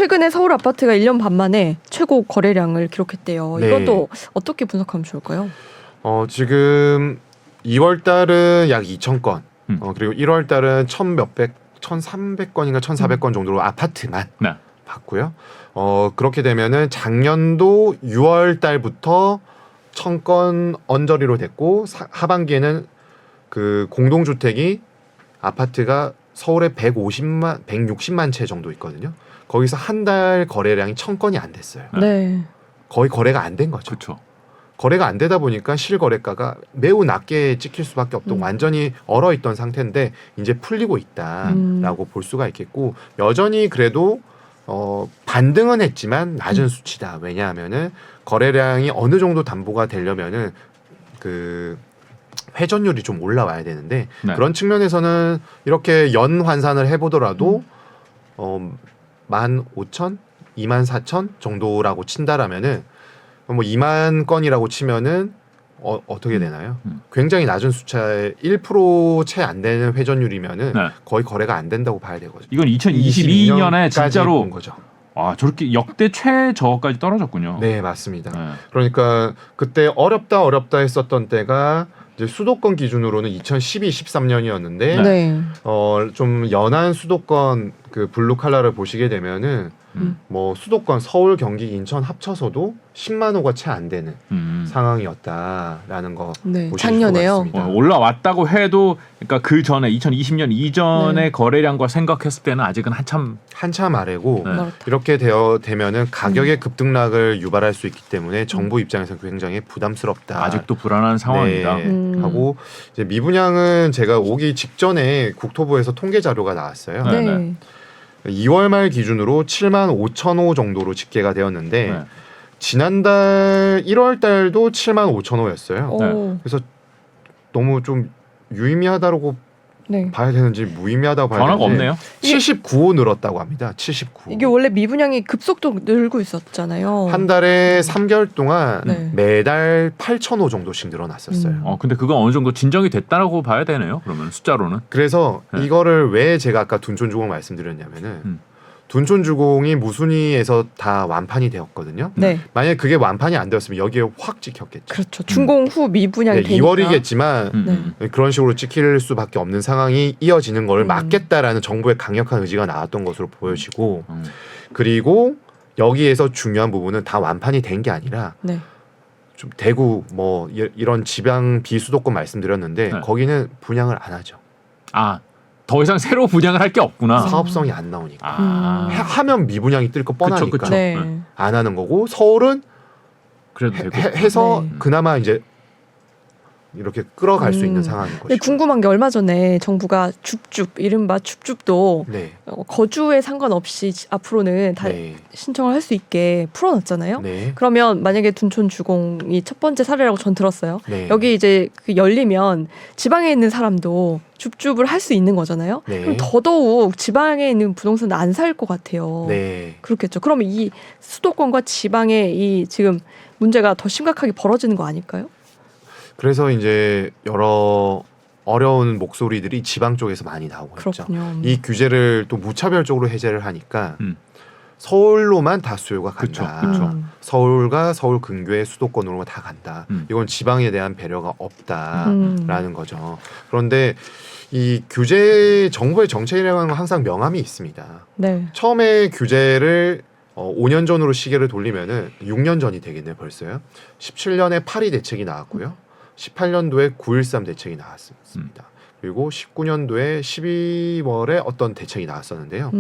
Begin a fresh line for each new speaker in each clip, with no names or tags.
최근에 서울 아파트가 1년 반 만에 최고 거래량을 기록했대요.
네.
이것도 어떻게 분석하면 좋을까요?
지금 2월 달은 약 2,000건, 그리고 1월 달은 1,300건인가 1,400건 정도로 아파트만
네.
봤고요. 그렇게 되면은 작년도 6월 달부터 1,000건 언저리로 됐고 하반기에는 그 공동주택이 아파트가 서울에 160만 채 정도 있거든요. 거기서 한 달 거래량이 1,000건이 안 됐어요.
네.
거의 거래가 안 된 거죠.
그렇죠.
거래가 안 되다 보니까 실거래가가 매우 낮게 찍힐 수밖에 없던 완전히 얼어있던 상태인데 이제 풀리고 있다라고 볼 수가 있겠고 여전히 그래도 반등은 했지만 낮은 수치다. 왜냐하면은 거래량이 어느 정도 담보가 되려면은 그 회전율이 좀 올라와야 되는데
네.
그런 측면에서는 이렇게 연 환산을 해보더라도 15,000, 24,000 정도라고 친다라면은 뭐 2만 건이라고 치면은 어떻게 되나요? 굉장히 낮은 숫자에 1% 채 안 되는 회전율이면은
네.
거의 거래가 안 된다고 봐야 되거든요.
이건 2022년에 진짜로
본 거죠.
저렇게 역대 최저까지 떨어졌군요.
네, 맞습니다.
네.
그러니까 그때 어렵다 했었던 때가 이제 수도권 기준으로는 2012, 13년이었는데
네.
좀 연한 수도권 그 블루 칼라를 보시게 되면은 뭐 수도권 서울, 경기, 인천 합쳐서도 10만 호가 채 안 되는 상황이었다라는 거
네.
보실
작년에요.
수가 있습니다.
올라왔다고 해도 그러니까 그 전에 2020년 이전의
네.
거래량과 생각했을 때는 아직은
한참 아래고
네.
이렇게 되면은 가격의 급등락을 유발할 수 있기 때문에 정부 입장에서 굉장히 부담스럽다.
아직도 불안한 상황이다.
네. 하고 이제 미분양은 제가 오기 직전에 국토부에서 통계 자료가 나왔어요.
네.
네.
2월 말 기준으로 7만 5천 호 정도로 집계가 되었는데
네.
지난달 1월 달도 7만 5천 호였어요.
오.
그래서 너무 좀 유의미하다고
네.
봐야 되는지 무의미하다고 봐야
변화가
되는지
없네요.
79호 늘었다고 합니다. 79호.
이게 원래 미분양이 급속도로 늘고 있었잖아요.
한 달에 3개월 동안
네.
매달 8,000호 정도씩 늘어났었어요.
근데 그건 어느 정도 진정이 됐다라고 봐야 되네요. 그러면 숫자로는.
그래서
네.
이거를 왜 제가 아까 둔촌주공 말씀드렸냐면은 둔촌주공이 무순위에서 다 완판이 되었거든요.
네.
만약에 그게 완판이 안 되었으면 여기에 확 찍혔겠죠.
그렇죠. 준공 후 미분양이
네,
되니까.
2월이겠지만 그런 식으로 찍힐 수밖에 없는 상황이 이어지는 걸 막겠다라는 정부의 강력한 의지가 나왔던 것으로 보여지고 그리고 여기에서 중요한 부분은 다 완판이 된 게 아니라
네.
좀 대구 뭐 이런 지방 비수도권 말씀드렸는데
네.
거기는 분양을 안 하죠.
더 이상 새로 분양을 할 게 없구나.
사업성이 안 나오니까. 하면 미분양이 뜰 거 뻔하니까
그쵸.
네.
안 하는 거고 서울은
그래도 되고.
해서
네.
그나마 이제 이렇게 끌어갈 수 있는 상황인
근데
거죠.
궁금한 게 얼마 전에 정부가 줍줍 이른바 줍줍도
네.
거주에 상관없이 앞으로는 다
네.
신청을 할 수 있게 풀어놨잖아요.
네.
그러면 만약에 둔촌 주공이 첫 번째 사례라고 전 들었어요.
네.
여기 이제 그 열리면 지방에 있는 사람도 줍줍을 할 수 있는 거잖아요.
네.
그럼 더더욱 지방에 있는 부동산은 안 살 것 같아요.
네.
그렇겠죠. 그러면 이 수도권과 지방의 이 지금 문제가 더 심각하게 벌어지는 거 아닐까요?
그래서 이제 여러 어려운 목소리들이 지방 쪽에서 많이 나오고 있죠.
그렇군요.
이 규제를 또 무차별적으로 해제를 하니까 서울로만 다 수요가 간다.
그쵸.
서울과 서울 근교의 수도권으로만 다 간다. 이건 지방에 대한 배려가 없다라는 거죠. 그런데 이 규제 정부의 정책이라는 건 항상 명암이 있습니다.
네.
처음에 규제를 5년 전으로 시계를 돌리면은 6년 전이 되겠네요, 벌써요. 17년에 8.2 대책이 나왔고요. 18년도에 9.13 대책이 나왔습니다. 그리고 19년도에 12월에 어떤 대책이 나왔었는데요.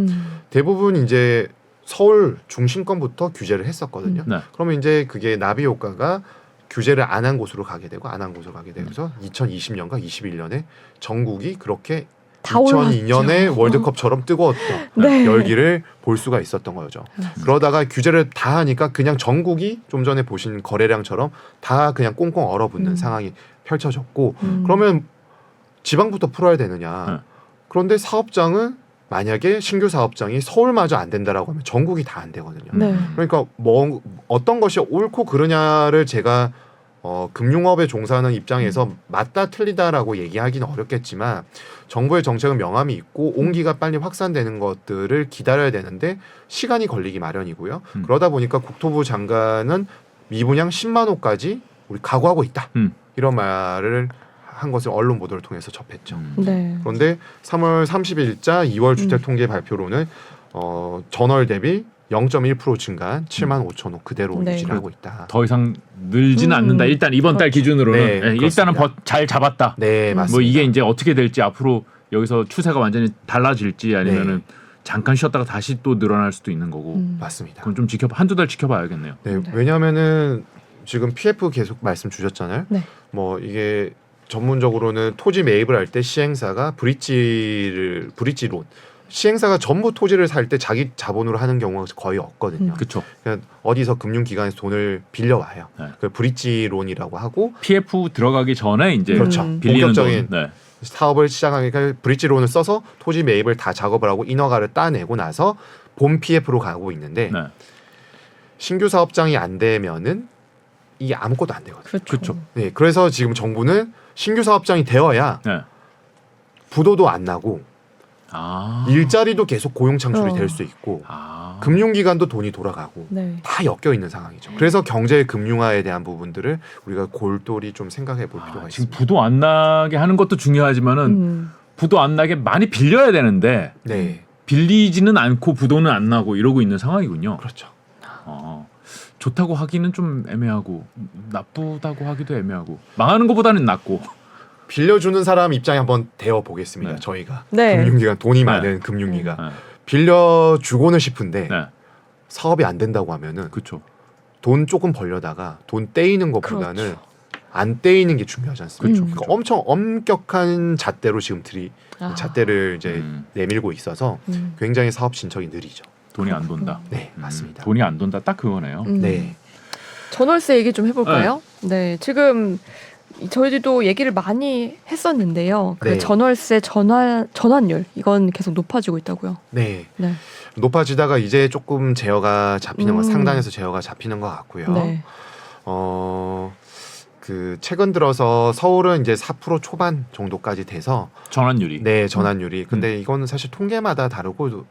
대부분 이제 서울 중심권부터 규제를 했었거든요.
네.
그러면 이제 그게 나비 효과가 규제를 안 한 곳으로 가게 되고 안 한 곳으로 가게 되면서 2020년과 21년에 전국이 그렇게
다
2002년에
올랐죠.
월드컵처럼 뜨거웠던
네.
열기를 볼 수가 있었던 거죠. 그러다가 규제를 다 하니까 그냥 전국이 좀 전에 보신 거래량처럼 다 그냥 꽁꽁 얼어붙는 상황이 펼쳐졌고 그러면 지방부터 풀어야 되느냐. 그런데 사업장은 만약에 신규 사업장이 서울마저 안 된다라고 하면 전국이 다 안 되거든요.
네.
그러니까 뭐 어떤 것이 옳고 그르냐를 제가 금융업에 종사하는 입장에서 맞다 틀리다라고 얘기하기는 어렵겠지만 정부의 정책은 명암이 있고 온기가 빨리 확산되는 것들을 기다려야 되는데 시간이 걸리기 마련이고요. 그러다 보니까 국토부 장관은 미분양 10만 호까지 우리 각오하고 있다. 이런 말을 한 것을 언론 보도를 통해서 접했죠.
네.
그런데 3월 30일자 2월 주택 통계 발표로는 전월 대비 0.1% 증가한 7만 5천 호 그대로
네.
유지를 하고 있다.
더 이상 늘지는 않는다. 일단 이번 달
그렇죠.
기준으로는
네,
일단은
그렇습니다.
잘 잡았다.
네, 맞습니다.
뭐 이게 이제 어떻게 될지 앞으로 여기서 추세가 완전히 달라질지 아니면은 잠깐 쉬었다가 다시 또 늘어날 수도 있는 거고.
맞습니다.
그건 좀 한두 달 지켜봐야겠네요.
네, 왜냐하면은 지금 PF 계속 말씀 주셨잖아요.
네.
뭐 이게 전문적으로는 토지 매입을 할 때 시행사가 브릿지론 시행사가 전부 토지를 살 때 자기 자본으로 하는 경우가 거의 없거든요.
그렇죠.
그냥 어디서 금융기관에서 돈을 빌려와요.
네.
그 브릿지론이라고 하고
PF 들어가기 전에 이제
그렇죠.
빌리는
본격적인
돈. 네.
사업을 시작하니까 브릿지론을 써서 토지 매입을 다 작업을 하고 인허가를 따내고 나서 본 PF로 가고 있는데
네.
신규 사업장이 안 되면은 이게 아무것도 안 되거든요.
그렇죠.
네, 그래서 지금 정부는 신규 사업장이 되어야
네.
부도도 안 나고
아.
일자리도 계속 고용 창출이 될 수 있고
아.
금융기관도 돈이 돌아가고
네.
다 엮여 있는 상황이죠. 그래서 경제 금융화에 대한 부분들을 우리가 골똘히 좀 생각해 볼 필요가
지금
있습니다.
부도 안 나게 하는 것도 중요하지만은 부도 안 나게 많이 빌려야 되는데
네,
빌리지는 않고 부도는 안 나고 이러고 있는 상황이군요.
그렇죠.
좋다고 하기는 좀 애매하고 나쁘다고 하기도 애매하고 망하는 것보다는 낫고.
빌려주는 사람 입장에 한번 대어 보겠습니다.
네.
저희가
네.
금융기관 돈이
네.
많은 금융기관
네.
빌려주고는 싶은데
네.
사업이 안 된다고 하면은
그렇죠.
돈 조금 벌려다가 돈 떼이는 것보다는
그렇죠.
안 떼이는 게 중요하지 않습니까?
그렇죠.
그러니까 엄청 엄격한 잣대로 지금 잣대를 이제
음.
내밀고 있어서 굉장히 사업 진척이 느리죠.
돈이 안 돈다.
네, 맞습니다.
돈이 안 돈다. 딱 그거네요.
네,
전월세 얘기 좀 해볼까요? 네. 지금 저희도 얘기를 많이 했었는데요. 그
네.
전월세 전환율 이건 계속 높아지고 있다고요.
네.
네.
높아지다가 이제 조금 제어가 잡히는 것, 상단에서 제어가 잡히는 것 같고요.
네.
그 최근 들어서 서울은 이제 4% 초반 정도까지 돼서
전환율이.
네, 전환율이. 근데 이거는 사실 통계마다 다르고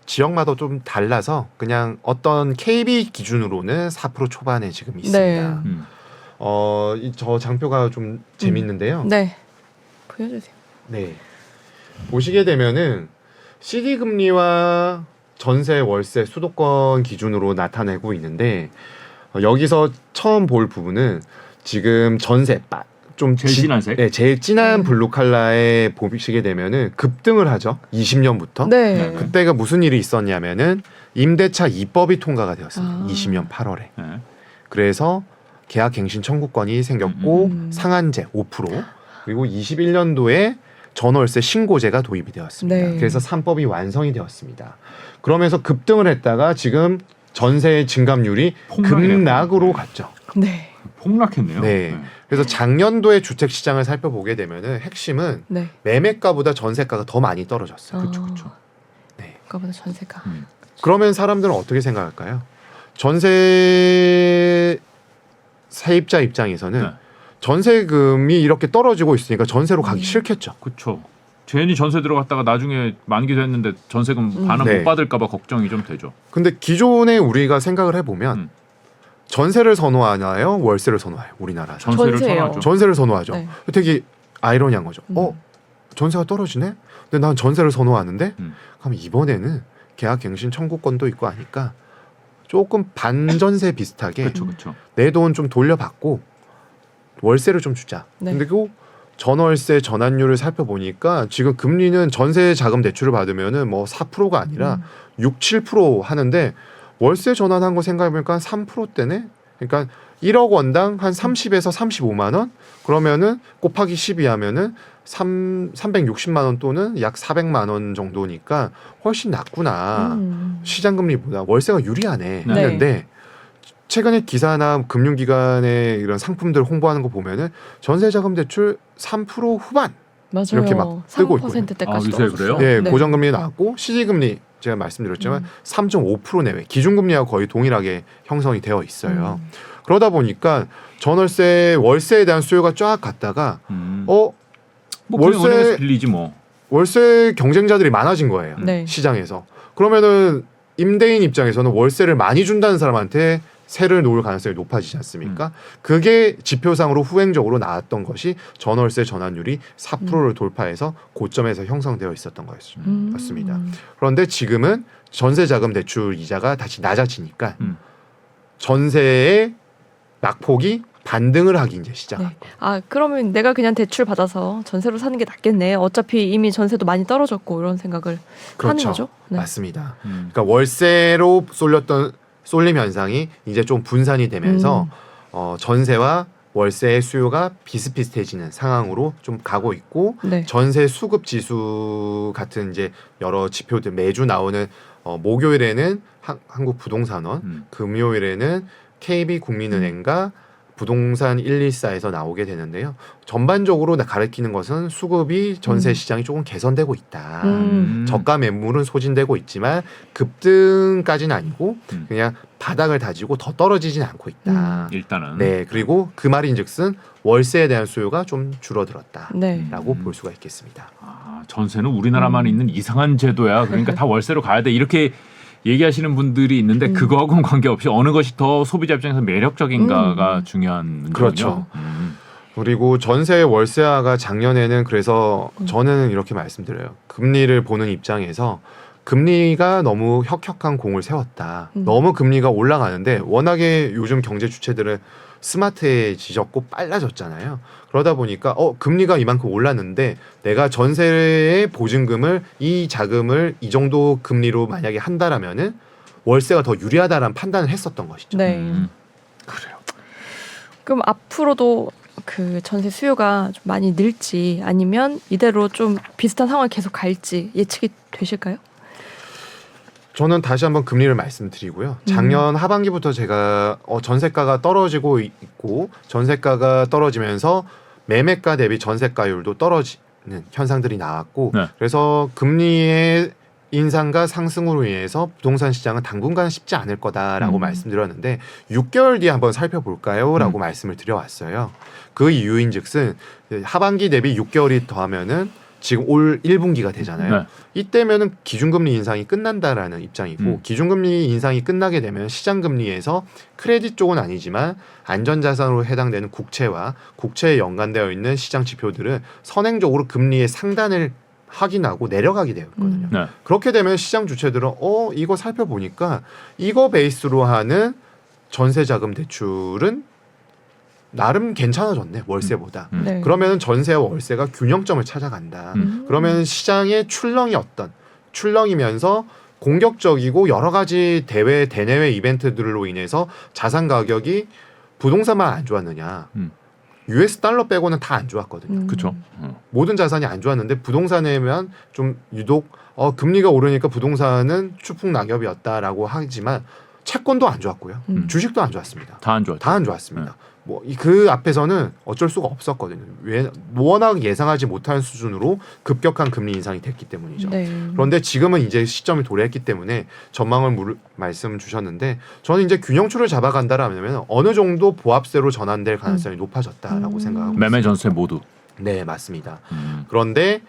지역마다 좀 달라서 그냥 어떤 KB 기준으로는 4% 초반에 지금 있습니다.
네.
저 장표가 좀 재밌는데요.
네. 보여주세요.
네. 보시게 되면은 CD 금리와 전세, 월세, 수도권 기준으로 나타내고 있는데 여기서 처음 볼 부분은 지금 전세 좀
제일 진한 색?
네, 제일 진한 블루 컬러에 보시게 되면은 급등을 하죠. 20년부터.
네.
그때가 무슨 일이 있었냐면은 임대차 2법이 통과가 되었습니다. 20년 8월에.
네.
그래서 계약갱신 청구권이 생겼고 상한제 5% 그리고 21년도에 전월세 신고제가 도입이 되었습니다.
네.
그래서 3법이 완성이 되었습니다. 그러면서 급등을 했다가 지금 전세 증감률이 급락으로 갔죠.
네.
폭락했네요.
네. 그래서 작년도의 주택 시장을 살펴보게 되면은 핵심은
네.
매매가보다 전세가가 더 많이 떨어졌어요.
그렇죠.
네.
그거보다 전세가.
그러면 사람들은 어떻게 생각할까요? 전세 세입자 입장에서는
네.
전세금이 이렇게 떨어지고 있으니까 전세로 가기 싫겠죠.
그렇죠. 괜히 전세 들어갔다가 나중에 만기 됐는데 전세금 반은
네.
못 받을까봐 걱정이 좀 되죠.
근데 기존에 우리가 생각을 해보면 전세를 선호하나요? 월세를 선호해요? 우리나라 사람.
전세를
전세예요.
선호하죠.
전세를 선호하죠.
네.
되게 아이러니한 거죠. 전세가 떨어지네? 근데 난 전세를 선호하는데 그럼 이번에는 계약갱신 청구권도 있고 하니까 조금 반전세 비슷하게
그렇죠.
내 돈 좀 돌려받고 월세를 좀 주자.
네.
그리고 전월세 전환율을 살펴보니까 지금 금리는 전세 자금 대출을 받으면은 뭐 4%가 아니라 6, 7% 하는데 월세 전환한 거 생각해보니까 한 3%대네. 그러니까 1억 원당 한 30에서 35만 원. 그러면은 곱하기 12 하면은 360만 원 또는 약 400만 원 정도니까 훨씬 낮구나. 시장 금리보다 월세가 유리하네.
네.
했는데 최근에 기사나 금융기관의 이런 상품들 홍보하는 거 보면은 전세자금 대출 3% 후반
맞아요.
이렇게 막 뜨고 있고요.
3%대까지
아, 요새 그래요?
예,
네.
고정금리 나왔고 시기금리 제가 말씀드렸지만 3.5% 내외 기준금리와 거의 동일하게 형성이 되어 있어요. 그러다 보니까 전월세 월세에 대한 수요가 쫙 갔다가
뭐 월세
월세-
은행에서 빌리지 뭐.
월세 경쟁자들이 많아진 거예요.
네.
시장에서. 그러면은 임대인 입장에서는 월세를 많이 준다는 사람한테 세를 놓을 가능성이 높아지지 않습니까? 그게 지표상으로 후행적으로 나왔던 것이 전월세 전환율이 4%를 돌파해서 고점에서 형성되어 있었던 거였습니다. 그런데 지금은 전세자금 대출 이자가 다시 낮아지니까 전세의 낙폭이 반등을 하기 이제 시작한
네. 아, 그러면 내가 그냥 대출 받아서 전세로 사는 게 낫겠네. 어차피 이미 전세도 많이 떨어졌고 이런 생각을 하는
그렇죠.
거죠. 네.
맞습니다. 그러니까 월세로 쏠림 현상이 이제 좀 분산이 되면서 전세와 월세의 수요가 비슷비슷해지는 상황으로 좀 가고 있고
네.
전세 수급 지수 같은 이제 여러 지표들 매주 나오는 목요일에는 한국 부동산원, 금요일에는 KB 국민은행과 부동산 114에서 나오게 되는데요. 전반적으로 가리키는 것은 수급이 전세 시장이 조금 개선되고 있다. 저가 매물은 소진되고 있지만 급등까지는 아니고 그냥 바닥을 다지고 더 떨어지진 않고 있다.
일단은.
네, 그리고 그 말인즉슨 월세에 대한 수요가 좀 줄어들었다라고
네.
볼 수가 있겠습니다.
아, 전세는 우리나라만 있는 이상한 제도야. 그러니까 다 월세로 가야 돼. 이렇게 얘기하시는 분들이 있는데 그거하고는 관계없이 어느 것이 더 소비자 입장에서 매력적인가가 중요한 문제군요.
그렇죠. 그리고 전세 월세화가 작년에는 그래서 저는 이렇게 말씀드려요. 금리를 보는 입장에서 금리가 너무 혁혁한 공을 세웠다. 너무 금리가 올라가는데 워낙에 요즘 경제 주체들은 스마트해지셨고 빨라졌잖아요. 그러다 보니까 금리가 이만큼 올랐는데 내가 전세의 보증금을 이 자금을 이 정도 금리로 만약에 한다라면은 월세가 더 유리하다라는 판단을 했었던 것이죠.
네.
그래요.
그럼 앞으로도 그 전세 수요가 좀 많이 늘지 아니면 이대로 좀 비슷한 상황이 계속 갈지 예측이 되실까요?
저는 다시 한번 금리를 말씀드리고요. 작년 하반기부터 제가 전세가가 떨어지고 있고 전세가가 떨어지면서 매매가 대비 전세가율도 떨어지는 현상들이 나왔고
네.
그래서 금리의 인상과 상승으로 인해서 부동산 시장은 당분간 쉽지 않을 거다라고 말씀드렸는데 6개월 뒤에 한번 살펴볼까요? 라고 말씀을 드려왔어요. 그 이유인즉슨 하반기 대비 6개월이 더하면은 지금 올 1분기가 되잖아요.
네.
이때면은 기준금리 인상이 끝난다라는 입장이고 기준금리 인상이 끝나게 되면 시장금리에서 크레딧 쪽은 아니지만 안전자산으로 해당되는 국채와 국채에 연관되어 있는 시장 지표들은 선행적으로 금리의 상단을 확인하고 내려가게 되어 있거든요.
네.
그렇게 되면 시장 주체들은 이거 살펴보니까 이거 베이스로 하는 전세자금 대출은 나름 괜찮아졌네 월세보다.
네.
그러면 전세와 월세가 균형점을 찾아간다. 그러면 시장의 출렁이면서 공격적이고 여러 가지 대내외 이벤트들로 인해서 자산 가격이 부동산만 안 좋았느냐. US 달러 빼고는 다 안 좋았거든요.
그렇죠.
모든 자산이 안 좋았는데 부동산에만 좀 유독 금리가 오르니까 부동산은 추풍낙엽이었다라고 하지만 채권도 안 좋았고요. 주식도 안 좋았습니다.
다 안 좋았죠.
다 안 좋았습니다. 뭐 그 앞에서는 어쩔 수가 없었거든요. 워낙 예상하지 못한 수준으로 급격한 금리 인상이 됐기 때문이죠.
네.
그런데 지금은 이제 시점이 도래했기 때문에 전망을 말씀 주셨는데 저는 이제 균형추를 잡아간다라면 어느 정도 보합세로 전환될 가능성이 높아졌다라고 생각하고
매매
있습니다.
전세 모두.
네, 맞습니다. 그런데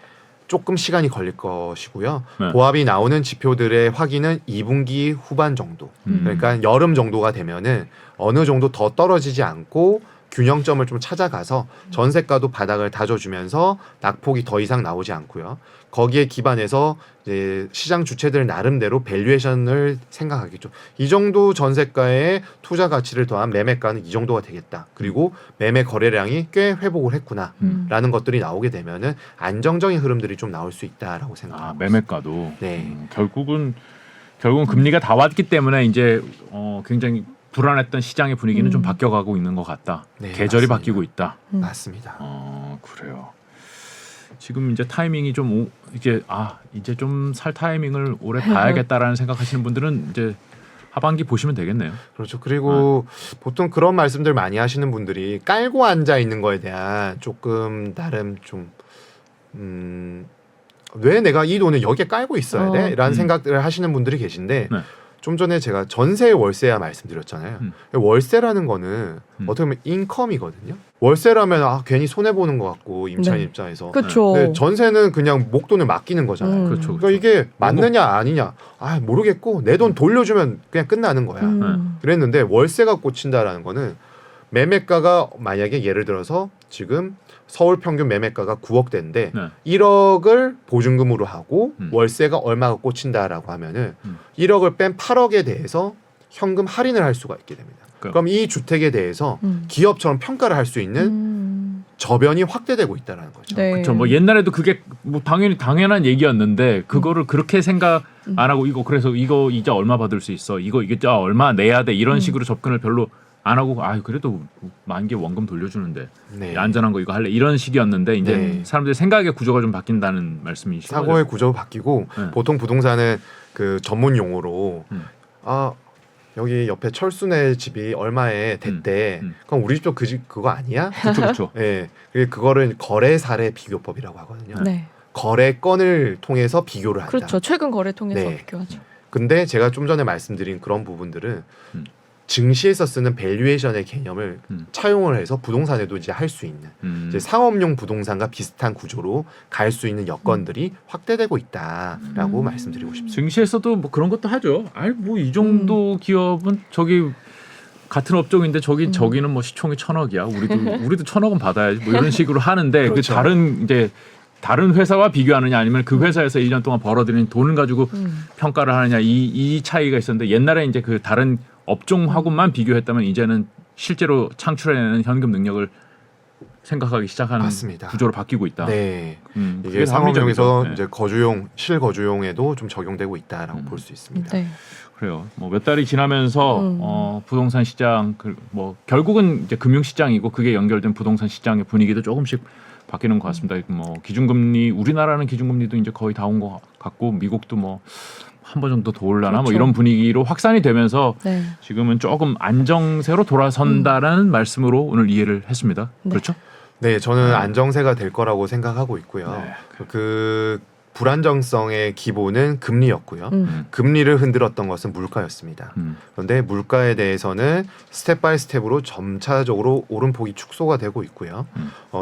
조금 시간이 걸릴 것이고요.
네.
보합이 나오는 지표들의 확인은 2분기 후반 정도. 그러니까 여름 정도가 되면은 어느 정도 더 떨어지지 않고 균형점을 좀 찾아가서 전세가도 바닥을 다져주면서 낙폭이 더 이상 나오지 않고요. 거기에 기반해서 이제 시장 주체들 나름대로 밸류에이션을 생각하겠죠. 이 정도 전세가의 투자 가치를 더한 매매가는 이 정도가 되겠다. 그리고 매매 거래량이 꽤 회복을 했구나라는 것들이 나오게 되면은 안정적인 흐름들이 좀 나올 수 있다라고 생각합니다.
매매가도.
네.
결국은 금리가 다 왔기 때문에 이제 굉장히 불안했던 시장의 분위기는 좀 바뀌어가고 있는 것 같다.
네,
계절이
맞습니다.
바뀌고 있다.
맞습니다.
그래요. 지금 이제 타이밍이 좀 이제 좀 살 타이밍을 오래 봐야겠다라는 생각하시는 분들은 이제 하반기 보시면 되겠네요.
그렇죠. 그리고 보통 그런 말씀들 많이 하시는 분들이 깔고 앉아 있는 거에 대한 조금 나름 좀 왜 내가 이 돈을 여기에 깔고 있어야 돼? 라는 생각들을 하시는 분들이 계신데
네.
좀 전에 제가 전세 월세야 말씀드렸잖아요. 월세라는 거는 어떻게 보면 인컴이거든요. 월세라면 괜히 손해 보는 것 같고 임차인
네.
입장에서.
그렇죠.
근데 전세는 그냥 목돈을 맡기는 거잖아요.
그렇죠.
그러니까 이게 맞느냐 아니냐 모르겠고 내 돈 돌려주면 그냥 끝나는 거야. 그랬는데 월세가 꽂힌다라는 거는 매매가가 만약에 예를 들어서 지금 서울 평균 매매가가 9억대인데
네.
1억을 보증금으로 하고 월세가 얼마가 꽂힌다라고 하면은 1억을 뺀 8억에 대해서 현금 할인을 할 수가 있게 됩니다. 그럼 이 주택에 대해서 기업처럼 평가를 할 수 있는 저변이 확대되고 있다는 거죠.
네.
그렇죠. 뭐 옛날에도 그게 뭐 당연히 당연한 얘기였는데 그거를 그렇게 생각 안 하고 그래서 이거 이자 얼마 받을 수 있어? 이거 얼마 내야 돼? 이런 식으로 접근을 별로 안 하고 그래도 만개 원금 돌려주는데
네.
안전한 거 이거 할래 이런 식이었는데 이제
네.
사람들의 생각의 구조가 좀 바뀐다는 말씀이시죠?
사고의 구조가 바뀌고
네.
보통 부동산은 그 전문 용어로 여기 옆에 철수네 집이 얼마에 됐대. 그럼 우리 집도 그 집 그거 아니야?
그렇죠.
네. 그거를 거래 사례 비교법이라고 하거든요.
네.
거래건을 통해서 비교를 한다.
그렇죠. 최근 거래 통해서
네.
비교하죠.
근데 제가 좀 전에 말씀드린 그런 부분들은 증시에서 쓰는 밸류에이션의 개념을 차용을 해서 부동산에도 이제 할 수 있는 이제 상업용 부동산과 비슷한 구조로 갈 수 있는 여건들이 확대되고 있다라고 말씀드리고 싶습니다.
증시에서도 뭐 그런 것도 하죠. 뭐 이 정도 기업은 저기 같은 업종인데 저기는 뭐 시총이 1,000억이야. 우리도 1,000억은 받아야지. 뭐 이런 식으로 하는데
그렇죠.
다른 회사와 비교하느냐 아니면 그 회사에서 1년 동안 벌어들인 돈을 가지고 평가를 하느냐 이 차이가 있었는데 옛날에 이제 그 다른 업종하고만 비교했다면 이제는 실제로 창출해내는 현금 능력을 생각하기 시작하는
맞습니다.
구조로 바뀌고 있다.
네,
그게
이게 상업용에서
합리적이죠.
이제 거주용, 실거주용에도 좀 적용되고 있다라고 볼 수 있습니다.
네.
그래요. 뭐 몇 달이 지나면서 부동산 시장 뭐 결국은 이제 금융 시장이고 그게 연결된 부동산 시장의 분위기도 조금씩 바뀌는 것 같습니다. 뭐 기준금리 우리나라는 기준금리도 이제 거의 다 온 것 같고 미국도 뭐 한 번 정도 더 올라나 뭐
그렇죠.
이런 분위기로 확산이 되면서
네.
지금은 조금 안정세로 돌아선다라는 말씀으로 오늘 이해를 했습니다.
네.
그렇죠?
네, 저는 안정세가 될 거라고 생각하고 있고요.
네.
그 불안정성의 기본은 금리였고요. 금리를 흔들었던 것은 물가였습니다. 그런데 물가에 대해서는 스텝 바이 스텝으로 점차적으로 오름폭이 축소가 되고 있고요.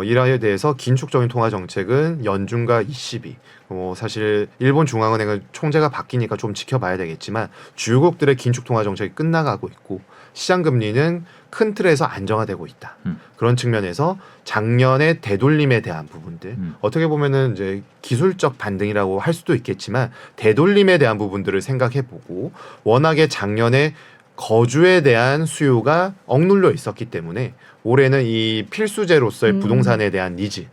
이라에 대해서 긴축적인 통화 정책은 연준과 ECB, 사실 일본 중앙은행은 총재가 바뀌니까 좀 지켜봐야 되겠지만 주요국들의 긴축 통화 정책이 끝나가고 있고 시장 금리는 큰 틀에서 안정화되고 있다. 그런 측면에서 작년의 되돌림에 대한 부분들 어떻게 보면은 이제 기술적 반등이라고 할 수도 있겠지만 되돌림에 대한 부분들을 생각해보고 워낙에 작년에 거주에 대한 수요가 억눌려 있었기 때문에 올해는 이 필수재로서의 부동산에 대한 니즈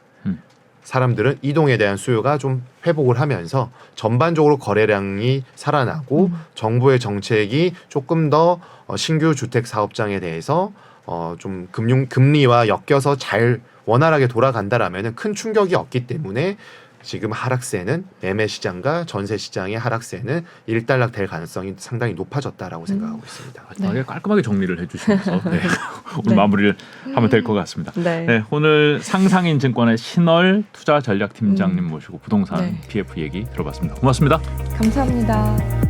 사람들은 이동에 대한 수요가 좀 회복을 하면서 전반적으로 거래량이 살아나고 정부의 정책이 조금 더 신규 주택 사업장에 대해서 좀 금리와 엮여서 잘 원활하게 돌아간다라면은 큰 충격이 없기 때문에 지금 하락세는 매매 시장과 전세 시장의 하락세는 일단락 될 가능성이 상당히 높아졌다라고 생각하고 있습니다.
되게 깔끔하게 정리를 해주시면서 오늘
네.
마무리를 하면 될 것 같습니다.
네.
네, 오늘 상상인 증권의 신월 투자 전략 팀장님 모시고 부동산
네.
PF 얘기 들어봤습니다. 고맙습니다.
감사합니다.